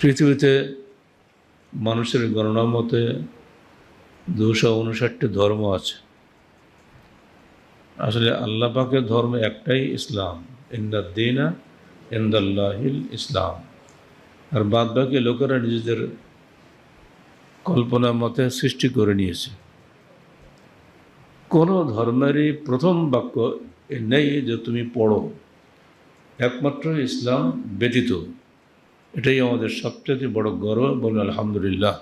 পৃথিবীতে মানুষের গণনা মতে 259টি ধর্ম আছে। আসলে আল্লাহ পাকের ধর্ম একটাই, ইসলাম। ইন্দাদ্দিনা ইনদাল্লাহিল ইসলাম। আর বাদ বাকি লোকেরা নিজেদের কল্পনা মতে সৃষ্টি করে নিয়েছে। কোনো ধর্মেরই প্রথম বাক্য নেই যে তুমি পড়ো, একমাত্র ইসলাম ব্যতীত। এটাই আমাদের সবচেয়ে বড় গর্ব, বলুন আলহামদুলিল্লাহ।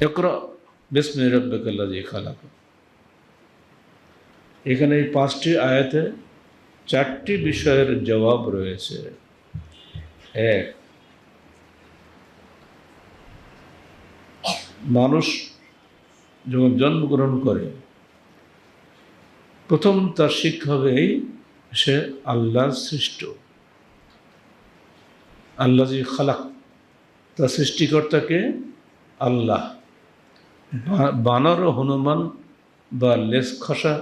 ইকরা বিসমি রাব্বিকাল্লাযী খালাক। এখানে এই 5টি আয়াতে 4টি বিষয়ের জবাব রয়েছে। এক, মানুষ যখন জন্মগ্রহণ করে প্রথম তার শিক্ষা হবে সে আল্লাহর সৃষ্ট। আল্লাযী খালাক, তার সৃষ্টিকর্তাকে আল্লাহ। বানর, হনুমান বা লেজ খসা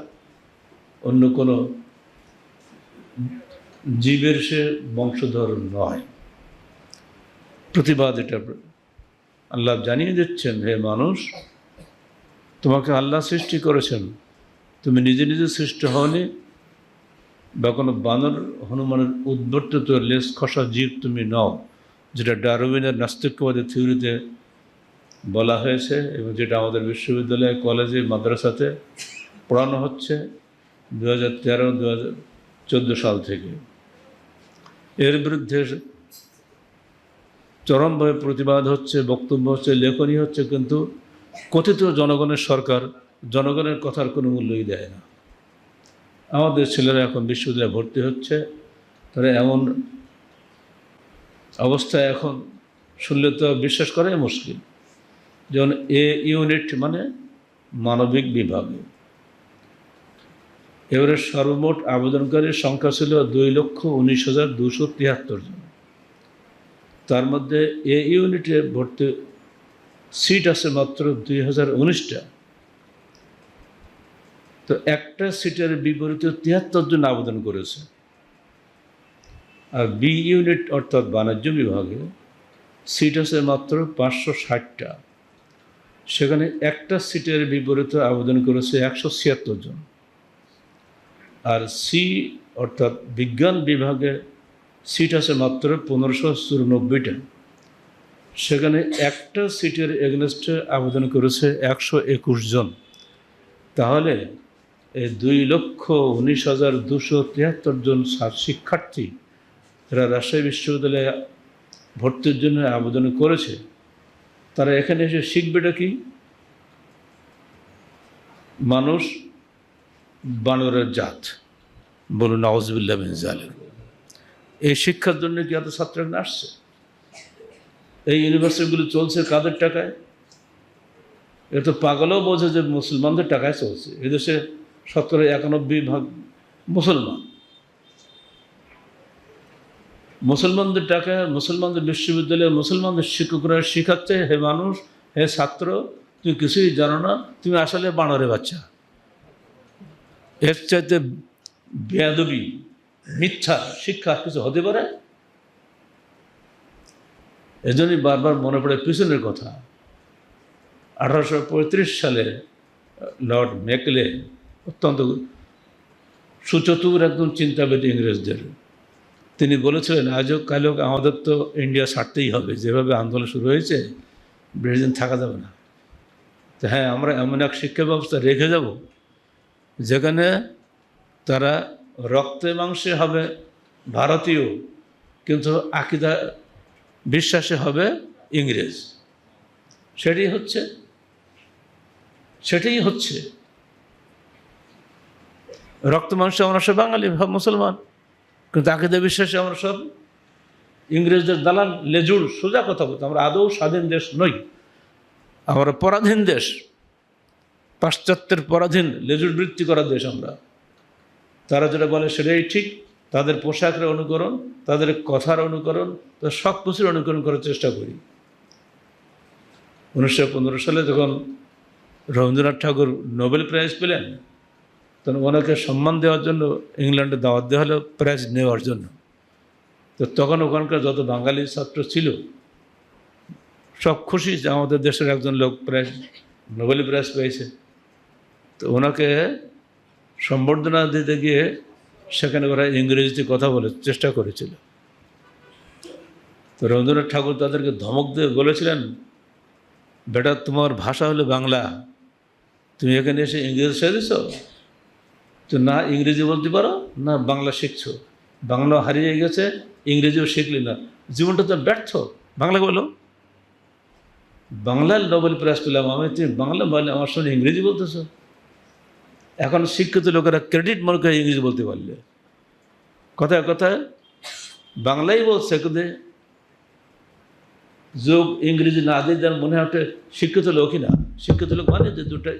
অন্য কোনো জীবের সে বংশধর নয়। প্রতিবাদ এটা আল্লাহ জানিয়ে দিচ্ছেন, হে মানুষ, তোমাকে আল্লাহ সৃষ্টি করেছেন, তুমি নিজে নিজে সৃষ্টি হওনি, বা কোনো বানর হনুমানের উদ্বর্তিত লেজ খসা জীব তুমি নও, যেটা ডারউইনের নাস্তিকবাদী থিওরিতে বলা হয়েছে এবং যেটা আমাদের বিশ্ববিদ্যালয়ে, কলেজে, মাদ্রাসাতে পড়ানো হচ্ছে 2013-2014 সাল থেকে। এর বিরুদ্ধে চরমভাবে প্রতিবাদ হচ্ছে, বক্তব্য হচ্ছে, লেখনী হচ্ছে, কিন্তু কথিত জনগণের সরকার জনগণের কথার কোনো মূল্যই দেয় না। আমাদের ছেলেরা এখন বিশ্ববিদ্যালয়ে ভর্তি হচ্ছে, তারা এমন অবস্থায় এখন শুনলে তো বিশ্বাস করাই মুশকিল। যেমন এ ইউনিট মানে মানবিক বিভাগ, এবারে সর্বমোট আবেদনকারীর সংখ্যা ছিল 2,19,273 জন। তার মধ্যে এ ইউনিটে ভর্তি সিট আছে মাত্র 2019টা। তো একটা সিটের বিপরীতে 73 জন আবেদন করেছে। আর বি ইউনিট অর্থাৎ বাণিজ্য বিভাগে সিট আছে মাত্র 560টা। সেখানে একটা সিটের বিপরীতে আবেদন করেছে 176 জন। আর সি অর্থাৎ বিজ্ঞান বিভাগে সিট আছে মাত্র 1594টা। সেখানে একটা সিটের এগেনস্টে আবেদন করেছে 121 জন। তাহলে এই 2,19,273 জন শিক্ষার্থী যারা রাজশাহী বিশ্ববিদ্যালয়ে ভর্তির জন্য আবেদন করেছে, তারা এখানে এসে শিখবেটা কি? মানুষ বানরের জাত, বলুন নাউযুবিল্লাহ মিন যালিক। এই শিক্ষার জন্য কি এত ছাত্ররা আসছে? এই ইউনিভার্সিটিগুলো চলছে কাদের টাকায়? এ তো পাগলও বোঝে যে মুসলমানদের টাকায় চলছে। এদেশে 91% মুসলমান। মুসলমানদের টাকায়, মুসলমানদের বিশ্ববিদ্যালয়ে মুসলমানদের শিক্ষকরা শিখাচ্ছে, হে মানুষ, হে ছাত্র, তুমি কিছুই জানো না, তুমি আসলে বানরের বাচ্চা। এর চাইতে বেয়াদবি, মিথ্যা শিক্ষা কিছু হতে পারে? এজন্যই বারবার মনে পড়ে পিছনের কথা। 1835 সালে লর্ড মেকলে, অত্যন্ত সুচতুর একদম চিন্তাবিদ ইংরেজদের, তিনি বলেছিলেন, আজও কালও আমাদের তো ইন্ডিয়া ছাড়তেই হবে, যেভাবে আন্দোলন শুরু হয়েছে বেশি দিন থাকা যাবে না। তো হ্যাঁ, আমরা এমন এক শিক্ষা ব্যবস্থা রেখে যাব যেখানে তারা রক্তে মাংসে হবে ভারতীয়, কিন্তু আকীদা বিশ্বাসে হবে ইংরেজ। সেটাই হচ্ছে রক্ত মাংসে আমরা সব বাঙালি, মুসলমান, কিন্তু আকীদা বিশ্বাসে আমরা সব ইংরেজদের দালাল, লেজুড়। সোজা কথা বলতে, আমরা আদৌ স্বাধীন দেশ নই, আমরা পরাধীন দেশ, পাশ্চাত্যের পরাধীন লেজুড় বৃত্তি করা দেশ আমরা। তারা যেটা বলে সেটাই ঠিক, তাদের পোশাকের অনুকরণ, তাদের কথার অনুকরণ, তাদের সব কিছুর অনুকরণ করার চেষ্টা করি। 1915 সালে যখন রবীন্দ্রনাথ ঠাকুর নোবেল প্রাইজ পেলেন, তখন ওনাকে সম্মান দেওয়ার জন্য ইংল্যান্ডে দাওয়াত দেওয়া হলো প্রাইজ নেওয়ার জন্য। তো তখন ওখানকার যত বাঙালি ছাত্র ছিল সব খুশি যে আমাদের দেশের একজন লোক প্রাইজ নোবেল প্রাইজ পেয়েছে। তো ওনাকে সম্বর্ধনা দিতে গিয়ে সেখানে ওরা ইংরেজিতে কথা বলে চেষ্টা করেছিল। তো রবীন্দ্রনাথ ঠাকুর তাদেরকে ধমক দিয়ে বলেছিলেন, বেটা তোমার ভাষা হলো বাংলা, তুমি এখানে এসে ইংরেজি শিখেছ? তো না ইংরেজি বলতে পারো না বাংলা শিখছো, বাংলা হারিয়ে গেছে, ইংরেজিও শিখলি না, জীবনটা তো ব্যর্থ। বাংলা বলো, বাংলার নোবেল প্রাইজ পেলাম আমি, তুমি বাংলা বলে আমার সঙ্গে ইংরেজি বলতেছো। এখন শিক্ষিত লোকেরা ক্রেডিট মনে করে ইংরেজি বলতে পারলে, কথায় কথায় বাংলাই বলছে, কিন্তু যোগ ইংরেজি না দিয়ে যেন মনে হয় শিক্ষিত লোকই না। শিক্ষিত লোক মানে যে দুটো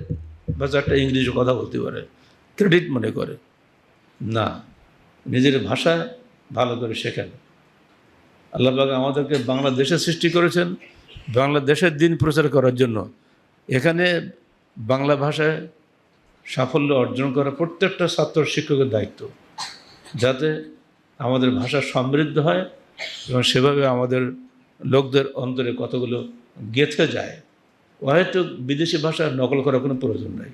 বা চারটা ইংরেজি কথা বলতে পারে, ক্রেডিট মনে করে না, নিজের ভাষা ভালো করে শেখেন। আল্লাহ পাক আমাদেরকে বাংলাদেশে সৃষ্টি করেছেন বাংলাদেশের দিন প্রচার করার জন্য। এখানে বাংলা ভাষায় সাফল্য অর্জন করা প্রত্যেকটা ছাত্র শিক্ষকের দায়িত্ব, যাতে আমাদের ভাষা সমৃদ্ধ হয় এবং সেভাবে আমাদের লোকদের অন্তরে কতগুলো গেঁথে যায়। হয়তো বিদেশি ভাষা নকল করার কোনো প্রয়োজন নেই।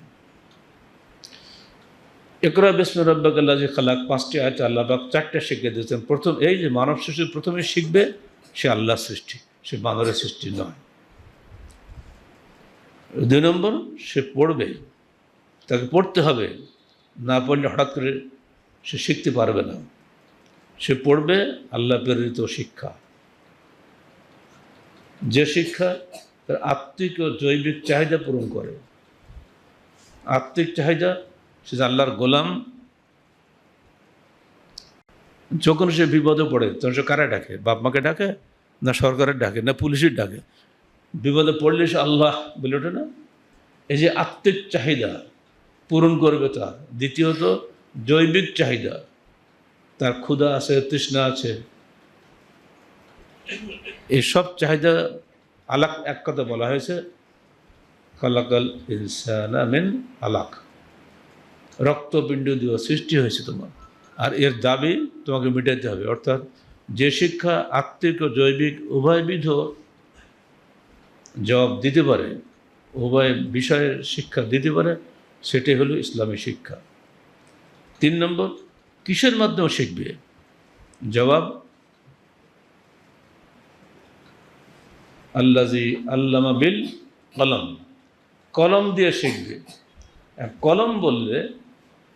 ইকরা বিসমি রাব্বিকাল্লাযী খালাক 5টি আয়াতে আল্লাহ পাক 4টা শিখিয়ে দিয়েছেন। প্রথম এই যে মানব শিশু প্রথমে শিখবে সে আল্লাহর সৃষ্টি, সে বানরের সৃষ্টি নয়। 2 নম্বর, সে পড়বে, তাকে পড়তে হবে, না পড়লে হঠাৎ করে সে শিখতে পারবে না। সে পড়বে আল্লাহ প্রেরিত শিক্ষা, যে শিক্ষা তার আত্মিক ও জৈবিক চাহিদা পূরণ করে। আত্মিক চাহিদা, সে আল্লাহর গোলাম। যখন সে বিপদে পড়ে তখন সে কারা ডাকে? বাপ মাকে ডাকে, না সরকারের ডাকে, না পুলিশের ডাকে? বিপদে পড়লে সে আল্লাহ বলে ওঠে না? এই যে আত্মিক চাহিদা পূরণ করবে তার। দ্বিতীয়ত জৈবিক চাহিদা, তার ক্ষুধা আছে, তৃষ্ণা আছে, এইসব চাহিদা আলাক এক কথা বলা হয়েছে, খালাকাল ইনসানা মিন আলাক, রক্তপিণ্ড দিয়ে সৃষ্টি হয়েছে তোমার, আর এর দাবি তোমাকে মেটাতে হবে। অর্থাৎ যে শিক্ষা আত্মিক ও জৈবিক উভয়বিধ জবাব দিতে পারে, উভয় বিষয়ের শিক্ষা দিতে পারে, সেটাই হলো ইসলামী শিক্ষা। 3 নম্বর, কিসের মাধ্যমে শিখবে? জবাব, আল্লাযী আল্লামা বিল কলম, কলম দিয়ে শিখবে। কলম বললে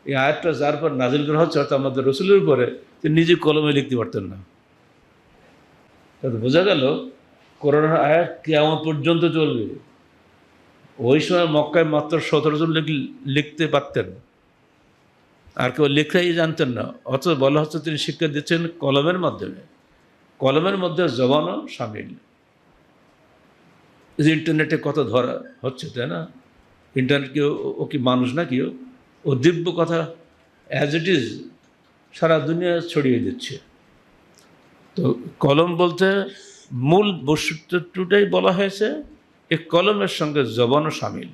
এই আয়াতটা যার পর নাজিল করা হচ্ছে অর্থাৎ আমাদের রসুলের উপরে, তিনি নিজে কলমে লিখতে পারতেন না। তাতে বোঝা গেল কোরআনের আয়াত কিয়ামত পর্যন্ত চলবে। ওই সময় মক্কায় মাত্র 17 জন লিখতে পারতেন, আর কেউ লেখাই জানতেন না। অথচ বলা হচ্ছে তিনি শিক্ষা দিচ্ছেন কলমের মাধ্যমে। কলমের মধ্যে জবানও সামিল। যে ইন্টারনেটে কত ধরা হচ্ছে, তাই না? ইন্টারনেট কি ও কি মানুষ না কি? ও দিব্য কথা অ্যাজ ইট ইজ সারা দুনিয়া ছড়িয়ে দিচ্ছে। তো কলম বলতে মূল বস্তুটাই বলা হয়েছে, এই কলমের সঙ্গে জবানও সামিল।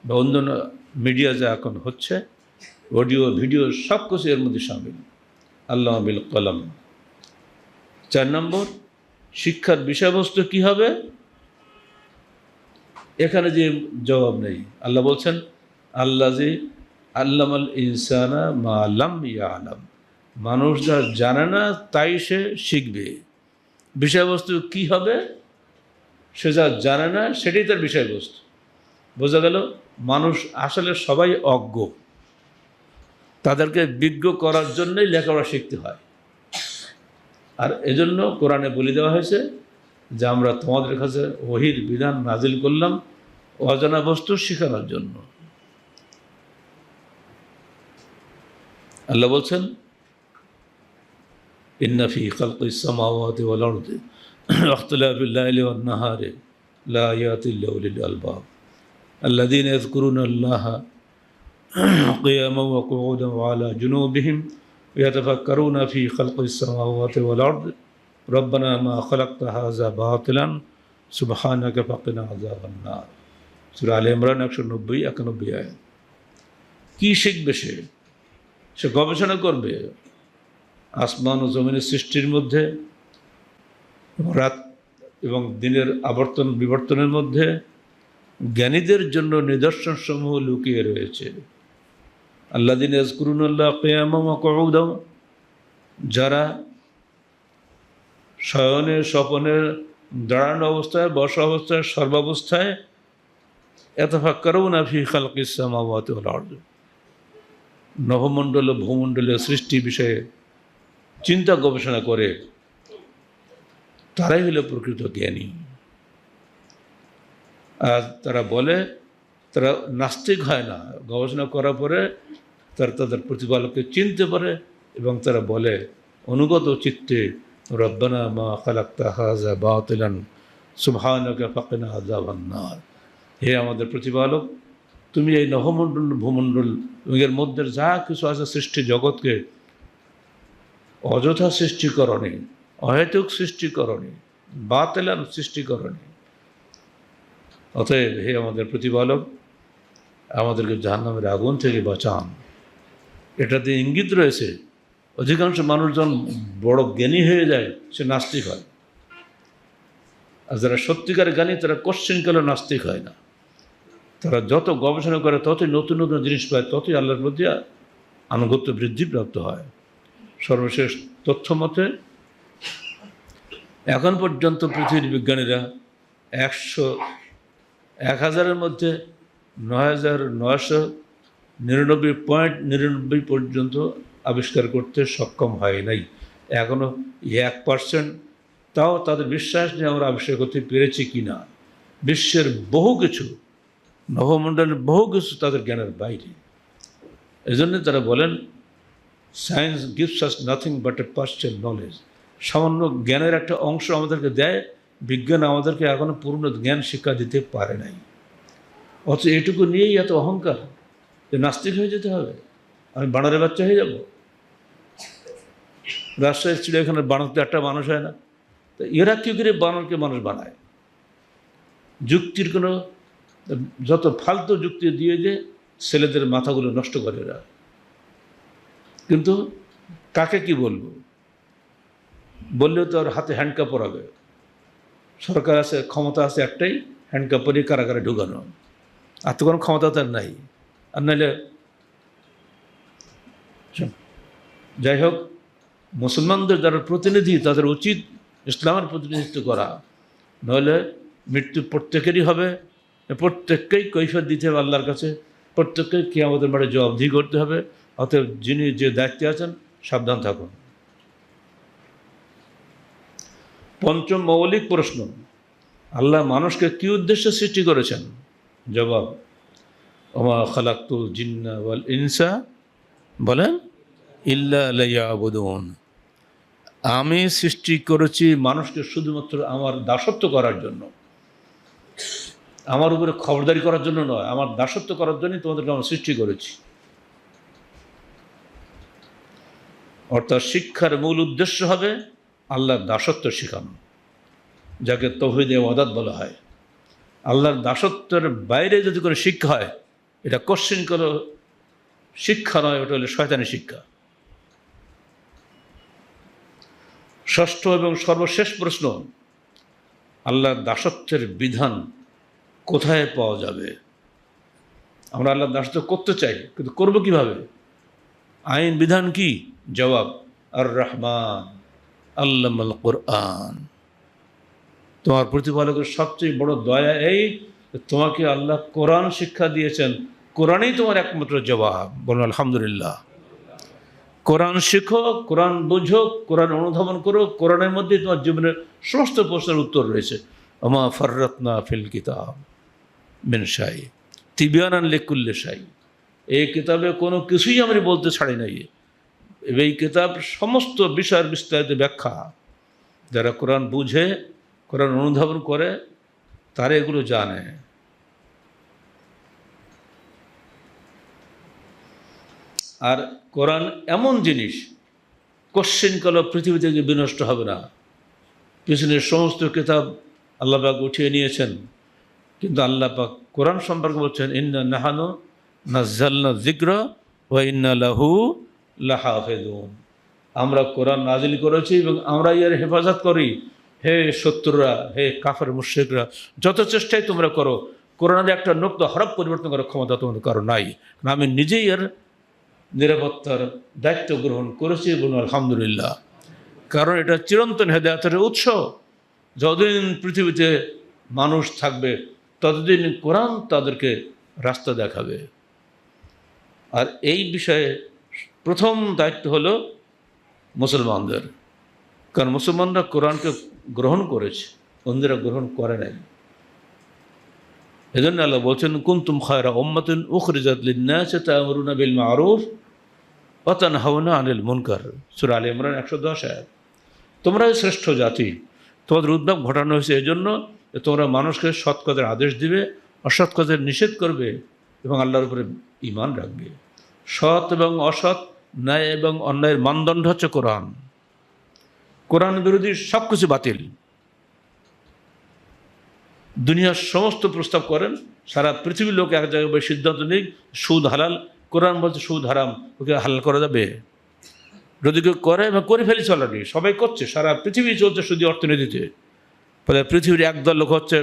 বা অন্যান্য মিডিয়া যা এখন হচ্ছে, অডিও ভিডিও সব কিছু এর মধ্যে সামিল। আল্লাহ বিল কলম। 4 নম্বর, শিক্ষার বিষয়বস্তু কি হবে? এখানে যে জবাব নেই। আল্লাহ বলছেন আল্লাযী আল্লামাল ইনসানা মা লাম ইয়ালাম, মানুষ যা জানে না তাই সে শিখবে। বিষয়বস্তু কি হবে? সে যা জানে না সেটাই তার বিষয়বস্তু। বোঝা গেল মানুষ আসলে সবাই অজ্ঞ, তাদেরকে বিজ্ঞ করার জন্যই লেখাপড়া শিখতে হয়। আর এজন্য কোরআনে বলে দেওয়া হয়েছে যে আমরা তোমাদের কাছে ওহীর বিধান নাজিল করলাম অজানা বস্তু শেখানোর জন্য। আল্লাহ বলছেন ইন্না ফি খালকিস সামাওয়াতি ওয়াল আরদি ওয়াখতিলাফিল লাইলি ওয়ান নাহারি লাআয়াতিন লিউলিল আলবাব আল্লাযীনা ইয়াযকুরুনা আল্লাহা কিয়ামান ওয়া কুউদান ওয়া আলা জুনুবিহিম ইয়াতাফাক্কারুনা ফি খালকিস সামাওয়াতি ওয়াল আরদি রব্বানা মা খালাকতা হাযা বাতিলান সুবহানাকা ফাকিনা আযাবান নার। সূরা আলে ইমরান 190-91 আয়াত। কি শিখবে সে? সে গবেষণা করবে, আসমান ও জমিনের সৃষ্টির মধ্যে, রাত এবং দিনের আবর্তন বিবর্তনের মধ্যে জ্ঞানীদের জন্য নিদর্শন সমূহ লুকিয়ে রয়েছে। আল্লাযীনা ইয়াযকুরুনাল্লাহ কিয়ামান ওয়া কুউদান, যারা শয়নে স্বপনে দাঁড়ানো অবস্থায়, বসা অবস্থায়, সর্বাবস্থায় ইয়াতাফাক্কারুনা ফী খালকিস সামাওয়াতি ওয়াল আরদ, নভমণ্ডল ও ভূমণ্ডলীয় সৃষ্টি বিষয়ে চিন্তা গবেষণা করে, তারাই হলো প্রকৃত জ্ঞানী। আর তারা বলে, তারা নাস্তিক হয় না, গবেষণা করার পরে তারা তাদের প্রতিপালককে চিনতে পারে এবং তারা বলে অনুগত চিত্তে, রব্বানা মা খালাকতা হাযা বাতিলান সুবহানাকা ফাকিনা আযাবান নার। হে আমাদের প্রতিপালক, তুমি এই নভমণ্ডল ভূমণ্ডল এর মধ্যে যা কিছু আছে সৃষ্টি জগৎকে অযথা সৃষ্টি করনি, অহেতুক সৃষ্টি করনি, বাতিলান সৃষ্টি করনি। অতএব হে আমাদের প্রতিপালক, আমাদেরকে জাহান্নামের আগুন থেকে বাঁচান। এটাতে ইঙ্গিত রয়েছে অধিকাংশ মানুষজন বড় জ্ঞানী হয়ে যায়, সে নাস্তিক হয়। আর যারা সত্যিকার জ্ঞানী তারা কোশ্চিনকালে নাস্তিক হয় না। তারা যত গবেষণা করে ততই নতুন নতুন জিনিস পায়, ততই আল্লাহর প্রতি আনুগত্য বৃদ্ধিপ্রাপ্ত হয়। সর্বশেষ তথ্য মতে এখন পর্যন্ত পৃথিবীর বিজ্ঞানীরা 1000-এর মধ্যে 9999.99 পর্যন্ত আবিষ্কার করতে সক্ষম হয় নাই। এখনও 1%, তাও তাদের বিশ্বাস নিয়ে আমরা আবিষ্কার করতে পেরেছি কি না। বিশ্বের বহু কিছু, নভমণ্ডলের বহু কিছু তাদের জ্ঞানের বাইরে। এই জন্যে তারা বলেন science gives us nothing but A partial knowledge. সামান্য জ্ঞানের একটা অংশ আমাদেরকে দেয়, বিজ্ঞান আমাদেরকে এখনও পূর্ণ জ্ঞান শিক্ষা দিতে পারে নাই। অথচ এটুকু নিয়েই এত অহংকার যে নাস্তিক হয়ে যেতে হবে, আমি বানরের বাচ্চা হয়ে যাব। রাজশাহীর চিড়িয়াখানার বানরতে একটা মানুষ হয় না, তো এরা কী করে বানরকে মানুষ বানায়? যুক্তির কোনো যত ফালতু যুক্তি দিয়ে যে ছেলেদের মাথাগুলো নষ্ট করে এরা। কিন্তু কাকে কি বলবো, বললেও তো আর হাতে হ্যান্ডকাপ পরাবে। সরকার আছে, ক্ষমতা আছে একটাই, হ্যান্ডকাপ পরিয়ে কারাগারে ঢুকানো। আর তো কোনো ক্ষমতা তার নাই। আর নাহলে যাই হোক, মুসলমানদের যারা প্রতিনিধি তাদের উচিত ইসলামের প্রতিনিধিত্ব করা, নইলে মৃত্যু প্রত্যেকেরই হবে, প্রত্যেককেই কৈফিয়ত দিতে হবে আল্লাহর কাছে, প্রত্যেককেই কিয়ামতের মাঠে জবাবদিহি করতে হবে। অতএব যিনি যে দায়িত্বে আছেন সাবধান থাকুন। পঞ্চম মৌলিক প্রশ্ন, আল্লাহ মানুষকে কি উদ্দেশ্যে সৃষ্টি করেছেন? জবাব, ওমা খালাকতুল জিন্না ওয়াল ইনসা, বলেন ইল্লা লিয়াবুদুন, আমি সৃষ্টি করেছি মানুষকে শুধুমাত্র আমার দাসত্ব করার জন্য, আমার উপরে খবরদারি করার জন্য নয়, আমার দাসত্ব করার জন্যই তোমাদেরকে আমি সৃষ্টি করেছি। অর্থাৎ শিক্ষার মূল উদ্দেশ্য হবে আল্লাহর দাসত্ব শেখানো, যাকে তৌহিদ ইবাদত বলা হয়। আল্লাহর দাসত্বের বাইরে যদি কোনো শিক্ষা হয়, এটা কোশ্চিন কোনো শিক্ষা নয়, ওটা হলো শয়তানি শিক্ষা। ষষ্ঠ এবং সর্বশেষ প্রশ্ন, আল্লাহর দাসত্বের বিধান কোথায় পাওয়া যাবে? আমরা আল্লাহর দাসত্ব করতে চাই, কিন্তু করবো কিভাবে? আইন বিধান কি? জবাব, আর রহমান আল্লামাল কোরআন। তোমার প্রতিপালকের সবচেয়ে বড় দয়া এই, তোমাকে আল্লাহ কোরআন শিক্ষা দিয়েছেন। কোরআনই তোমার একমাত্র জবাব। বলুন আলহামদুলিল্লাহ। কোরআন শিখো, কোরআন বুঝো, কোরআন অনুধাবন করো, কোরআনের মধ্যে তোমার জীবনের সমস্ত প্রশ্নের উত্তর রয়েছে। আমা ফাররাতনা ফিল কিতাব মিন শাই তিবিয়ানান লিকুল্লি শাই। এই কিতাবে কোনো কিছুই আমি বলতে ছাড়ি নাই। এই কিতাব সমস্ত বিষয়ের বিস্তারিত ব্যাখ্যা। যারা কোরআন বুঝে, কোরআন অনুধাবন করে, তারা এগুলো জানে। আর কোরআন এমন জিনিস, কোশ্চিন কালো পৃথিবী থেকে বিনষ্ট হবে না। পিছনের সমস্ত কিতাব আল্লাহ পাক উঠিয়ে নিয়েছেন, কিন্তু আল্লাহ পাক কোরআন সম্পর্কে বলছেন, ইন্না নাহানু নাজ্জালনা যিকরা ওয়া ইন্না লাহু লাহাফিজুন। আমরা কোরআন নাজিল করেছি এবং আমরা এর হেফাজত করি। হে শত্রুরা, হে কাফের মুশরিকরা, যত চেষ্টাই তোমরা করো, কোরআনের একটা নোক্তা হরফ পরিবর্তন করার ক্ষমতা তোমাদের কারো নাই। আমি নিজেই এর নিরাপত্তার দায়িত্ব গ্রহণ করেছি, বলুন আলহামদুলিল্লাহ। কারণ এটা চিরন্তন হেদায়েতের উৎস। যতদিন পৃথিবীতে মানুষ থাকবে ততদিন কোরআন তাদেরকে রাস্তা দেখাবে। আর এই বিষয়ে প্রথম দায়িত্ব হলো মুসলমানদের, কারণ মুসলমানরা কোরআনকে গ্রহণ করেছে, অন্যরা গ্রহণ করে নাই। এজন্য আল্লাহ বলছেন, কুনতুম খায়রা উম্মাতিন উখরিজাত লিন-নাসি তা'মুরুনা বিল মা'রুফ ওয়া তানহাউনা আনিল মুনকার, সূরা আলে ইমরান 110 আয়াত। তোমরাই শ্রেষ্ঠ জাতি, তোমাদের উদ্ভব ঘটানো হয়েছে এজন্য যে তোমরা মানুষকে সৎ কাজের আদেশ দিবে, অসৎ কাজের নিষেধ করবে এবং আল্লাহর উপরে ঈমান রাখবে। সৎ এবং অসৎ, ন্যায় এবং অন্যায়ের মানদণ্ড হচ্ছে কোরআন। কোরআন বিরোধী সব কিছু বাতিল। দুনিয়ার সমস্ত প্রস্তাব করেন, সারা পৃথিবীর লোক এক জায়গায় সিদ্ধান্ত নিক সুদ হালাল, কোরআন বলছে সুদ হারাম, ওকে হালাল করা যাবে? যদি কেউ করে এবং করে ফেলেছে, অলরেডি সবাই করছে, সারা পৃথিবী চলছে শুধু অর্থনীতিতে। ফলে পৃথিবীর একদল লোক হচ্ছে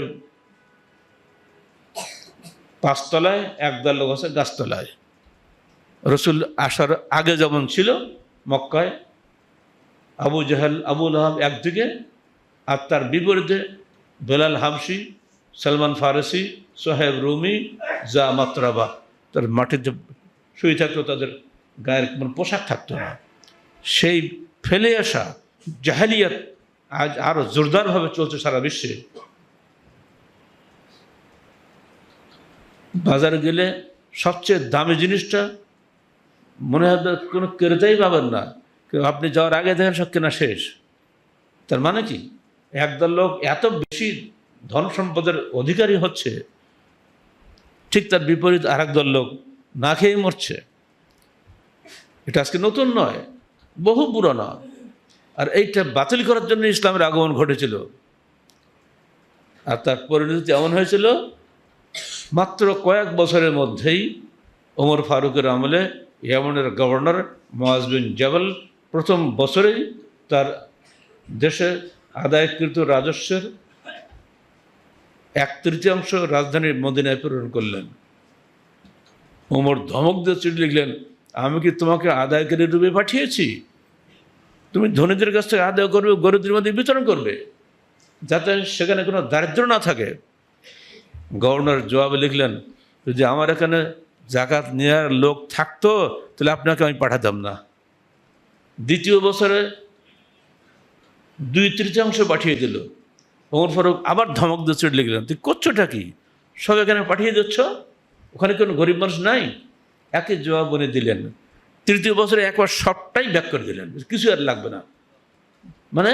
পাঁচতলায়, একদল লোক হচ্ছে গাছতলায়। রসুল আসার আগে যেমন ছিল মক্কায় আবু জাহেল, আবু লাহাব একদিকে, আর তার বিপরীতে বেলাল হাবশি, সলমান ফারসি, সোহেব রুমি, যা মাত্রাবা, তার মাটিতে শুয়ে থাকতো, তাদের গায়ের কোনো পোশাক থাকতো না। সেই ফেলে আসা জাহেলিয়াত আজ আরও জোরদারভাবে চলছে সারা বিশ্বে। বাজারে গেলে সবচেয়ে দামি জিনিসটা মনে হয় কোনো ক্রেতাই পাবেন না, আপনি যাওয়ার আগে দেখেন সব কেনা শেষ। তার মানে কি, একদল লোক এত বেশি ধন সম্পদের অধিকারী হচ্ছে, ঠিক তার বিপরীত আর একদল লোক না খেয়েই মরছে। এটা আজকে নতুন নয়, বহু পুরানো। আর এইটা বাতিল করার জন্য ইসলামের আগমন ঘটেছিল। আর তার পরিণতি এমন হয়েছিল, মাত্র কয়েক বছরের মধ্যেই ওমর ফারুকের আমলে ইয়েমেনের গভর্নর মুআজ বিন জাবাল প্রথম বছরেই তার দেশে আদায়কৃত রাজস্বের 1/3 রাজধানী মদিনায় প্রেরণ করলেন। ওমর ধমক দিয়ে চিঠি লিখলেন, আমি কি তোমাকে আদায়কারী রূপে পাঠিয়েছি? তুমি ধনীদের কাছ থেকে আদায় করবে, গরিবদের মধ্যে বিতরণ করবে, যাতে সেখানে কোনো দারিদ্র না থাকে। গভর্নর জবাবে লিখলেন, যদি আমার এখানে জাকাত নেওয়ার লোক থাকতো তাহলে আপনাকে আমি পাঠাতাম না। দ্বিতীয় বছরে 2/3 পাঠিয়ে দিল। ওমর ফারুক আবার ধমক দিয়ে চিঠি লিখলেন, তুই করছোটা কি? সব এখানে পাঠিয়ে দিচ্ছ, ওখানে কোনো গরিব মানুষ নাই? একই জবাব বলে দিলেন। তৃতীয় বছরে একবার সবটাই ব্যাক করে দিলেন, কিছু আর লাগবে না। মানে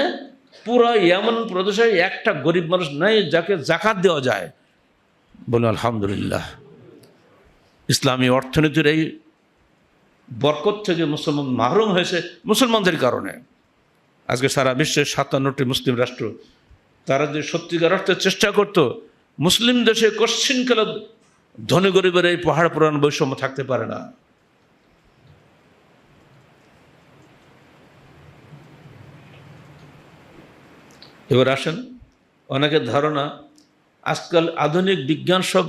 পুরো ইয়েমেন প্রদেশে একটা গরিব মানুষ নাই যাকে জাকাত দেওয়া যায়। বলুন আলহামদুলিল্লাহ। ইসলামী অর্থনীতির এই বরকত থেকে মুসলমান মাহরুম হয়েছে মুসলমানদের কারণে। আজকে সারা বিশ্বের 57টি মুসলিম রাষ্ট্র, তারা যে সত্যিকার অর্থে চেষ্টা করত, মুসলিম দেশে কশ্চিনকালে ধনী গরিবের এই পাহাড় পুরাণ বৈষম্য থাকতে পারে না। এবার আসেন, অনেকের ধারণা আজকাল আধুনিক বিজ্ঞান সব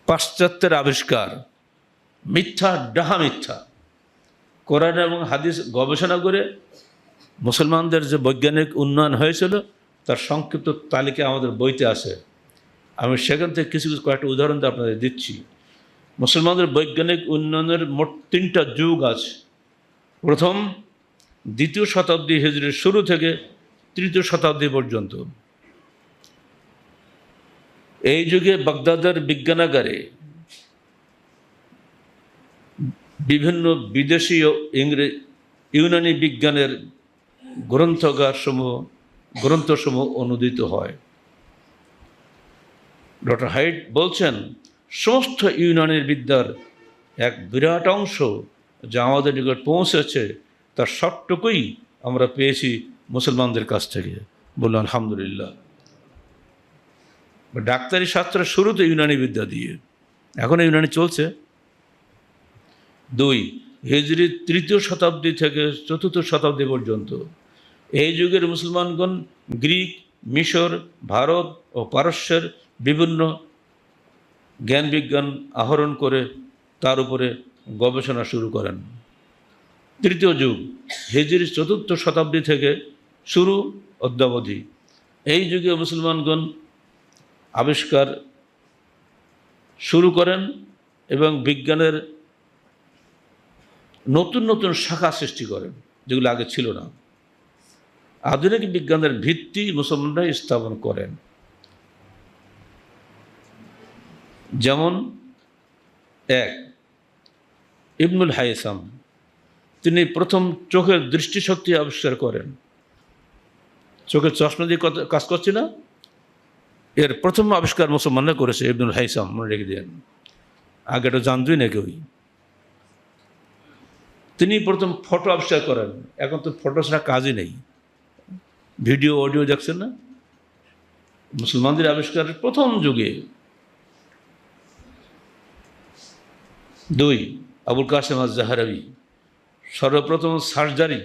পাশ্চাত্যের আবিষ্কার, মিথ্যা, ডাহা মিথ্যা। কোরআন এবং হাদিস গবেষণা করে মুসলমানদের যে বৈজ্ঞানিক উন্নয়ন হয়েছিল তার সংক্ষিপ্ত তালিকা আমাদের বইতে আছে। আমি সেখান থেকে কিছু কয়েকটা উদাহরণ আপনাদের দিচ্ছি। মুসলমানদের বৈজ্ঞানিক উন্নয়নের মোট 3টা যুগ আছে। প্রথম 2য় শতাব্দী হিজরির শুরু থেকে 3য় শতাব্দী পর্যন্ত। এই যুগে বাগদাদের বিজ্ঞানাগারে বিভিন্ন বিদেশি ও ইউনানি বিজ্ঞানের গ্রন্থসমূহ অনুদিত হয়। ডক্টর হাইট বলছেন, সমস্ত ইউনানির বিদ্যার এক বিরাট অংশ যা আমাদের নিকট পৌঁছেছে তার সবটুকুই আমরা পেয়েছি মুসলমানদের কাছ থেকে। বলুন আলহামদুলিল্লাহ। ডাক্তারি শাস্ত্রের শুরুতে ইউনানি বিদ্যা দিয়ে, এখনও ইউনানি চলছে। 2, হিজরি 3য় শতাব্দী থেকে 4র্থ শতাব্দী পর্যন্ত এই যুগের মুসলমানগণ গ্রিক, মিশর, ভারত ও পারস্যের বিভিন্ন জ্ঞান বিজ্ঞান আহরণ করে তার উপরে গবেষণা শুরু করেন। 3য় যুগ হিজরি 4র্থ শতাব্দী থেকে শুরু অদ্যাবধি এই যুগে মুসলমানগণ আবিষ্কার শুরু করেন এবং বিজ্ঞানের নতুন নতুন শাখা সৃষ্টি করেন যেগুলো আগে ছিল না। আধুনিক বিজ্ঞানের ভিত্তি মুসলমানরা স্থাপন করেন। যেমন 1 ইবনুল হাইসাম, তিনি প্রথম চোখের দৃষ্টিশক্তি আবিষ্কার করেন। চোখের চশমা দিয়ে কাজ করছে না, এর প্রথম আবিষ্কার মুসলমানরা করেছে ইবনুল হাইসাম, মনে রেখে দেন। আগে এটা জানতই না কেউই। তিনি প্রথম ফটো আবিষ্কার করেন। এখন তো ফটো ছাড়া কাজই নেই, ভিডিও অডিও দেখছেন না, মুসলমানদের আবিষ্কারের প্রথম যুগে। 2 আবুল কাসেম আজ-জাহরাবি সর্বপ্রথম সার্জারি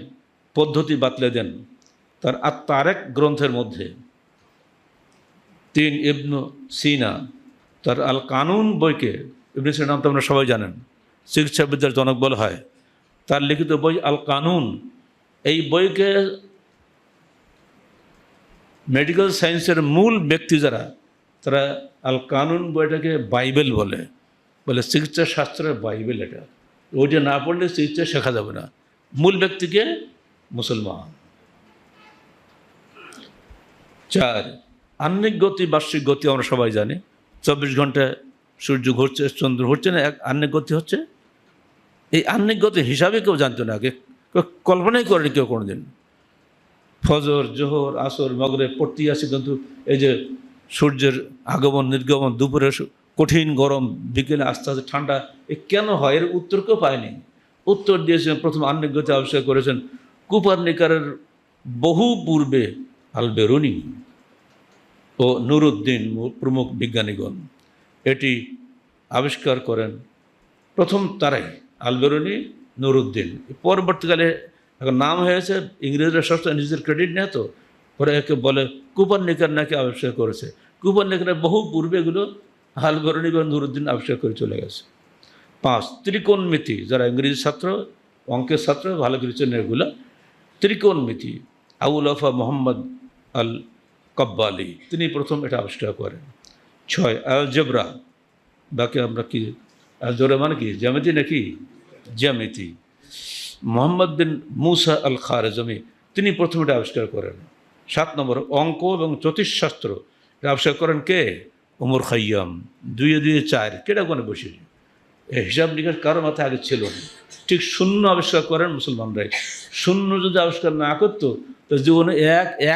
পদ্ধতি বাতলে দেন তার আত-তারেক গ্রন্থের মধ্যে। 3 ইবনু সিনা তার আল কানুন বইকে, ইবনে সিনার নাম তো আমরা সবাই জানেন, চিকিৎসাবিদ্যার জনক বলা হয়, তার লিখিত বই আল কানুন, এই বইকে মেডিকেল সায়েন্সের মূল ব্যক্তি যারা, তারা আল কানুন বইটাকে বাইবেল বলে চিকিৎসা শাস্ত্রের বাইবেল। এটা ওইটা না পড়লে চিকিৎসা শেখা যাবে না। মূল ব্যক্তিকে মুসলমান। 4 আহ্নিক গতি, বার্ষিক গতি আমরা সবাই জানি। 24 ঘন্টায় সূর্য ঘুরছে, চন্দ্র ঘুরছে না, এক আহ্নিক গতি হচ্ছে। এই আহ্নিক গতি হিসাবে কেউ জানতো না আগে, কল্পনাই করেনি কেউ কোনোদিন। ফজর, জোহর, আসর, মাগরিব পড়তে আসে, কিন্তু এই যে সূর্যের আগমন নির্গমন, দুপুরে কঠিন গরম, বিকেলে আস্তে আস্তে ঠান্ডা, এ কেন হয় এর উত্তর কেউ পায়নি। উত্তর দিয়েছেন প্রথম আহ্নিক গতি আবিষ্কার করেছেন কোপার্নিকাসের বহু পূর্বে আল-বেরুনি ও নুরুদ্দিন প্রমুখ বিজ্ঞানীগণ এটি আবিষ্কার করেন। প্রথম তারাই আল-বেরুনি, নুরুদ্দিন। পরবর্তীকালে এখন নাম হয়েছে, ইংরেজরা সবসময় নিজের ক্রেডিট নেয়, তো পরে একে বলে কোপার্নিকাস নাকি আবিষ্কার করেছে। কোপার্নিকাসের বহু পূর্বে এগুলো আল-বেরুনি বা নুরুদ্দিন আবিষ্কার করে চলে গেছে। 5 ত্রিকোণমিতি, যারা ইংরেজি ছাত্র, অঙ্কের ছাত্র, ভালো কিছু চেন এগুলো। ত্রিকোণমিতি আবুল ওয়াফা মোহাম্মদ আল কব্বালি, তিনি প্রথম এটা আবিষ্কার করেন। 6 আলজেব্রা, বাকি আমরা কি আলজেব্রা মানে কি জ্যামিতি নাকি? জ্যামিতি। মোহাম্মদ বিন মুসা আল খারেজমি, তিনি প্রথম এটা আবিষ্কার করেন। 7 নম্বর অঙ্ক এবং জ্যোতিষশাস্ত্র, এটা আবিষ্কার করেন কে? ওমর খাইয়াম। 2 2 4 কেটা কোনে বসে, এই হিসাব নিকাশ কারো মাথায় আগে ছিল না। ঠিক শূন্য আবিষ্কার করেন মুসলমানরাই। শূন্য যদি আবিষ্কার না করতো তো জীবনে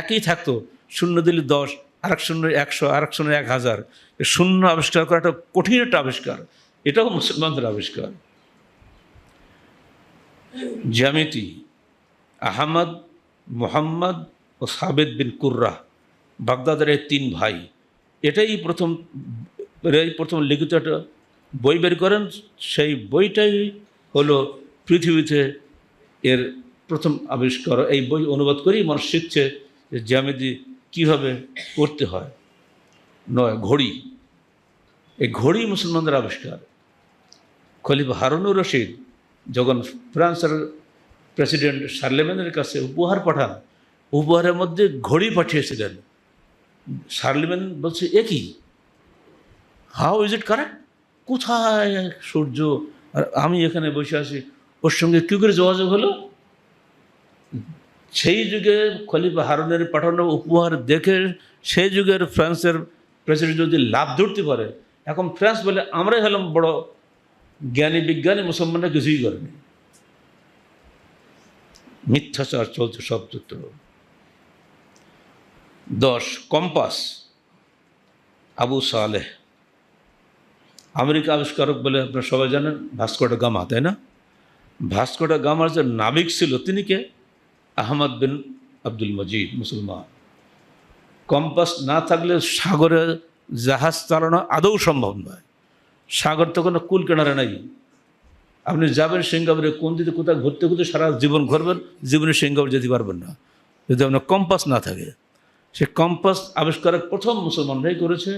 একই থাকতো। শূন্য দিলে 10, আরেক শূন্য 100, আরেক শূন্য 1000। শূন্য আবিষ্কার করা একটা কঠিন একটা আবিষ্কার, এটাও মুসলমানদের আবিষ্কার। জ্যামিতি আহমদ, মুহাম্মদ ও সাবেদ বিন কুর্রা, বাগদাদের এই 3 ভাই, এটাই প্রথম লিখিত একটা বই বের করেন। সেই বইটাই হলো পৃথিবীতে এর প্রথম আবিষ্কার। এই বই অনুবাদ করেই মানুষ শিখছে যে জ্যামিতি কীভাবে করতে হয়। 9 ঘড়ি, এই ঘড়ি মুসলমানদের আবিষ্কার। খলিফা হারুনুর রশিদ যখন ফ্রান্সের প্রেসিডেন্ট শার্লেমেনের কাছে উপহার পাঠান, উপহারের মধ্যে ঘড়ি পাঠিয়েছিলেন। শার্লেমেন বলছে, এ কি, হাউ ইজ ইট কারেক্ট? কোথায় সূর্য আর আমি এখানে বসে আছি, ওর সঙ্গে কী করে যোগাযোগ হলো? সেই যুগে খলিফা হারুনের পাঠানো উপহার দেখে সেই যুগের ফ্রান্সের প্রেসিডেন্ট যদি লাভ ধরতে পারে, এখন ফ্রান্স বলে আমরাই হলাম বড় জ্ঞানী বিজ্ঞানী, মুসলমানরা কিছুই করেনি। মিথ্যাচার চলছে সব সূত্র। 10 কম্পাস আবু সালেহ, আমেরিকা আবিষ্কারক বলে আপনারা সবাই জানেন, ভাস্কো ডা গামা, তাই না? ভাস্কো ডা গামার যে নাবিক ছিল তিনি কে? আহমদ বিন আব্দুল মজিদ, মুসলমান। কম্পাস না থাকলে সাগরে জাহাজ চালানো আদৌ সম্ভব নয়। সাগর তো কোনো কুল কিনারে নাই। আপনি যাবেন সিঙ্গাপুরে, কোন দিকে কোথাও ঘুরতে ঘুরতে সারা জীবন ঘুরবেন, জীবনে সিঙ্গাপুর যেতে পারবেন না যদি আপনার কম্পাস না থাকে। সে কম্পাস আবিষ্কারক প্রথম মুসলমানরাই করেছে,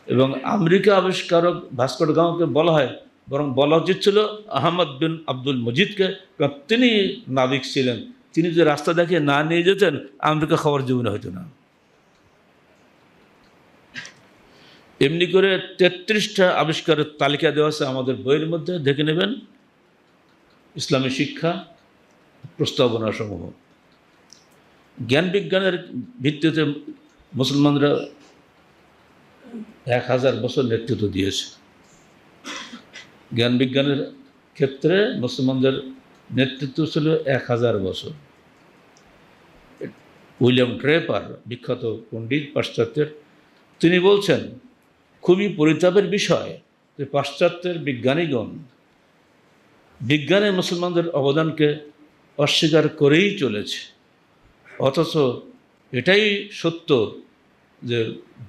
এবং আমেরিকা আবিষ্কারক ভাস্কো ডা গামাকে বলা হয়, বরং বলা উচিত ছিল আহমদ বিন আব্দুল মজিদকে, কারণ তিনি নাবিক ছিলেন। তিনি যে রাস্তা দেখিয়ে না নিয়ে যেতেন, আমেরিকা খাবার জীবনে হতো না। এমনি করে 33টা আবিষ্কারের তালিকা দেওয়া আছে আমাদের বইয়ের মধ্যে, দেখে নেবেন। ইসলামী শিক্ষা প্রস্তাবনা সমূহ, জ্ঞান বিজ্ঞানের ভিত্তিতে মুসলমানরা 1000 বছর নেতৃত্ব দিয়েছে। জ্ঞান বিজ্ঞানের ক্ষেত্রে মুসলমানদের নেতৃত্ব ছিল 1000 বছর। উইলিয়াম ড্রেপার, বিখ্যাত পণ্ডিত পাশ্চাত্যের, তিনি বলছেন খুবই পরিতাপের বিষয় যে পাশ্চাত্যের বিজ্ঞানীগণ বিজ্ঞানে মুসলমানদের অবদানকে অস্বীকার করেই চলেছে। অথচ এটাই সত্য যে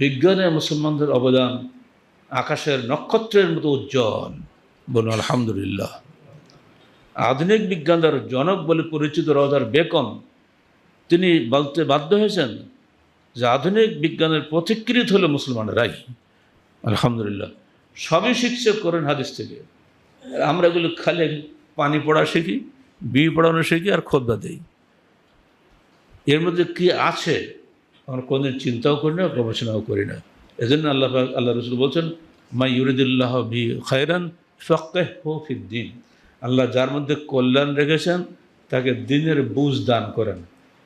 বিজ্ঞানে মুসলমানদের অবদান আকাশের নক্ষত্রের মতো উজ্জ্বল। বলুন আলহামদুলিল্লাহ। আধুনিক বিজ্ঞানের জনক বলে পরিচিত রজার বেকন, তিনি বলতে বাধ্য হয়েছেন যে আধুনিক বিজ্ঞানের পথিকৃৎ হলো মুসলমানেরাই। আলহামদুলিল্লাহ, সবই শিখছে কোরআন হাদিস থেকে। আমরা এগুলো খালি পানি পড়া শিখি, বিয়ে পড়ানো শিখি, আর খোদবা দেই। এর মধ্যে কি আছে আমরা কোনদিন চিন্তাও করি না, গবেষণাও করি না। এজন্য আল্লাহ রসুল বলছেন, মা ইউরিদুল্লাহ বি খায়রান ফাক্কিহহু ফিদ্দীন। আল্লাহ যার মধ্যে কল্যাণ রেখেছেন তাকে দিনের বুঝ দান করেন।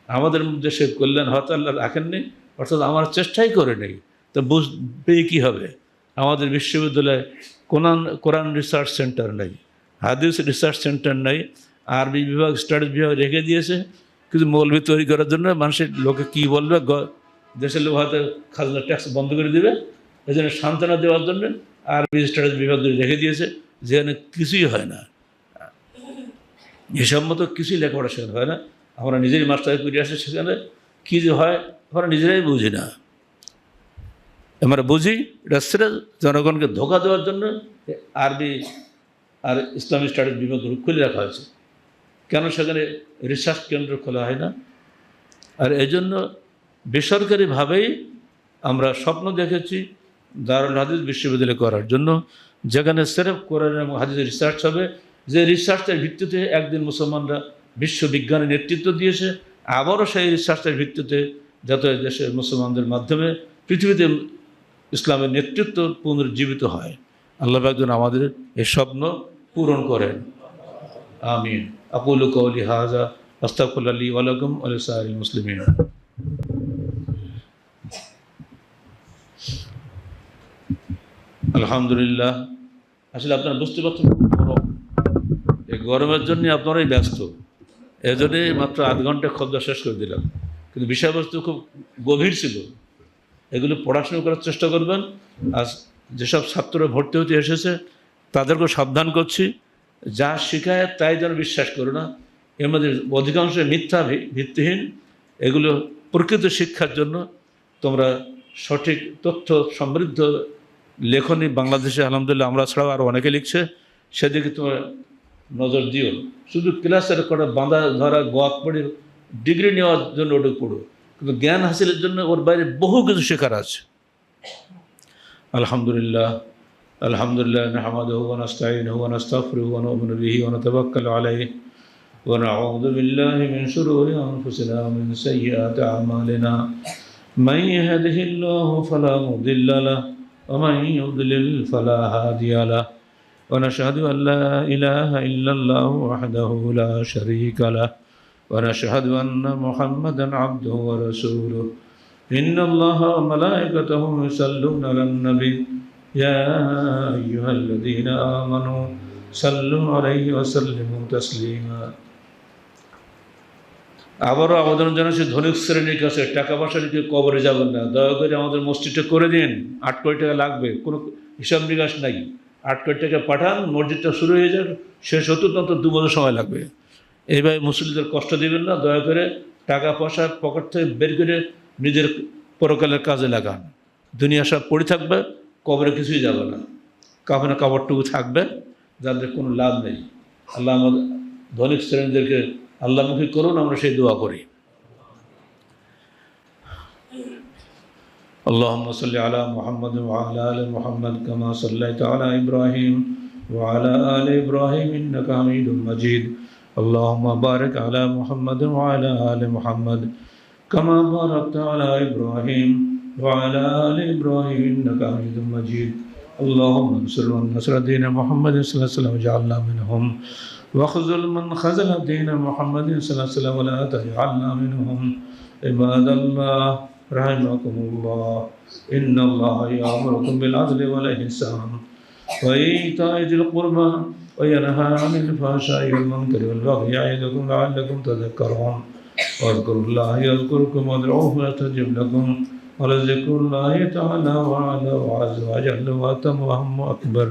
আমাদের মধ্যে সে কল্যাণ হয়তো আল্লাহ রাখেননি, অর্থাৎ আমার চেষ্টাই করে নেই, তো বুঝ পেয়ে কী হবে? আমাদের বিশ্ববিদ্যালয়ে কোরআন রিসার্চ সেন্টার নেই, হাদিস রিসার্চ সেন্টার নেই, আরবি বিভাগ, স্টাডিজ বিভাগ রেখে দিয়েছে কিন্তু মৌলবি তৈরি করার জন্য। মানুষের লোকে কী বলবে, দেশের লোক হয়তো খাজনা ট্যাক্স বন্ধ করে দেবে, এই জন্য সান্ত্বনা দেওয়ার জন্য আরবি স্টাডিজ বিভাগ রেখে দিয়েছে, যেখানে কিছুই হয় না, হিসাব মতো কিছুই লেখাপড়া সেখানে হয় না। আমরা নিজেই মাস্টার করে আসে, সেখানে কী যে হয় আমরা নিজেরাই বুঝি না। আমরা বুঝি এটা সেটা জনগণকে ধোঁকা দেওয়ার জন্য আরবি আর ইসলামিক স্টাডিজ বিভাগ খুলে রাখা হয়েছে। কেন সেখানে রিসার্চ কেন্দ্র খোলা হয় না? আর এই জন্য বেসরকারিভাবেই আমরা স্বপ্ন দেখেছি দারুল হাদিস বিশ্ববিদ্যালয় করার জন্য, যেখানে সেরেফ কোরআন এবং হাদিসের রিসার্চ হবে, যে রিসার্চের ভিত্তিতে একদিন মুসলমানরা বিশ্ববিজ্ঞানের নেতৃত্ব দিয়েছে, আবারও সেই রিসার্চের ভিত্তিতে যাতে দেশের মুসলমানদের মাধ্যমে পৃথিবীতে ইসলামের নেতৃত্ব পুনর্জীবিত হয়। আল্লাহ একজন আমাদের এই স্বপ্ন পূরণ করেন, আমিন। আকুলু কওলি হাযা আস্তাগফিরুল্লাহ লি ওয়া লাকুম ওয়া লিসাইরিল মুসলিমিন। আলহামদুলিল্লাহ। আসলে আপনারা বুঝতে পারছেন গরম, এই গরমের জন্য আপনারাই ব্যস্ত, এজন্যই মাত্র আধ ঘন্টা খদ্দা শেষ করে দিলাম, কিন্তু বিষয়বস্তু খুব গভীর ছিল। এগুলো পড়াশোনা করার চেষ্টা করবেন। আর যেসব ছাত্ররা ভর্তি হতে এসেছে তাদেরকেও সাবধান করছি, যা শেখায় তাই যেন বিশ্বাস করো না। এর মধ্যে অধিকাংশ মিথ্যা, ভিত্তিহীন। এগুলো প্রকৃত শিক্ষার জন্য তোমরা সঠিক তথ্য সমৃদ্ধ লেখনী বাংলাদেশে আলহামদুলিল্লাহ আমরা ছাড়াও আরও অনেকে লিখছে, সেদিকে তোমরা নজর দিও। শুধু ক্লাসের কটা বাঁধা ধরা গোয়াক পড়ে ডিগ্রি নেওয়ার জন্য ওটা পড়ো, কিন্তু জ্ঞান হাসিলের জন্য ওর বাইরে বহু কিছু শেখার আছে। আলহামদুলিল্লাহ আলহামদুলিল্লাহ নাহমাদুহু ওয়া নাস্তাঈনুহু ওয়া নাস্তাগফিরুহু ওয়া নু'মিনু বিহি ওয়া নাতাওয়াক্কালু আলাইহি ওয়া নাউযু বিল্লাহি মিন শুরুরি আনফুসিনা ওয়া মিন সাইয়্যাতি আ'মালিনা মান ইয়াহদিহিল্লাহু ফালা মুদিল্লা লাহু ওয়া মান ইউদ্লিল ফালা হাদিয়া লাহু ওয়া নাশহাদু আন লা ইলাহা ইল্লাল্লাহু ওয়াহদাহু লা শারীকা লাহু ওয়া নাশহাদু আন্না মুহাম্মাদান আবদুহু ওয়া রাসূলুহু ইন্নাল্লাহা ওয়া মালায়েকাতাহু ইউসাল্লুনা আলান নবী ইয়া আইয়ুহাল্লাযীনা আমানু সাল্লু আলাইহি ওয়া সাল্লিমু তাসলিমা। আবারও আবেদন জানাচ্ছি ধনিক শ্রেণীর কাছে, টাকা পয়সা নিয়ে কবরে যাবেন না, দয়া করে আমাদের মসজিদটা করে দিন। 8 কোটি টাকা লাগবে, কোনো হিসাব নিকাশ নাই। 8 কোটি টাকা পাঠান, মসজিদটা শুরু হয়ে যাক, শেষ হতে তো 2 বছর সময় লাগবে। এইভাবে মুসলিমদের কষ্ট দিবেন না, দয়া করে টাকা পয়সা পকেট থেকে বের করে নিজের পরকালের কাজে লাগান। দুনিয়া সব পড়ে থাকবে, কবরে কিছুই যাবে না, কাফনের কাপড়টুকু থাকবে, যাদের কোনো লাভ নেই। আল্লাহ আমাদের ধনিক শ্রেণীদেরকে আল্লাহমুখী করুন, আমরা সেই দোয়া করি। اللهم صل على محمد وعلى آل محمد كما صليت على إبراهيم وعلى آل إبراهيم إنك حميد مجيد. اللهم بارك على محمد وعلى آل محمد كما باركت على إبراهيم وعلى آل إبراهيم إنك حميد مجيد. اللهم انصر من نصر دين محمد صلى الله عليه وسلم واجعلنا منهم، واخذل من خذل دين محمد صلى الله عليه وسلم ولا تجعلنا منهم. عباد الله رحمكم الله، إن الله يأمركم بالعدل والإحسان وإيتاء ذي القربى وينهى عن الفحشاء والمنكر والبغي يعظكم لعلكم تذكرون. واذكروا الله يذكركم وادعوه يستجب لكم ولذكر الله تعالى وعلى وعز وجل وأتم وهم أكبر.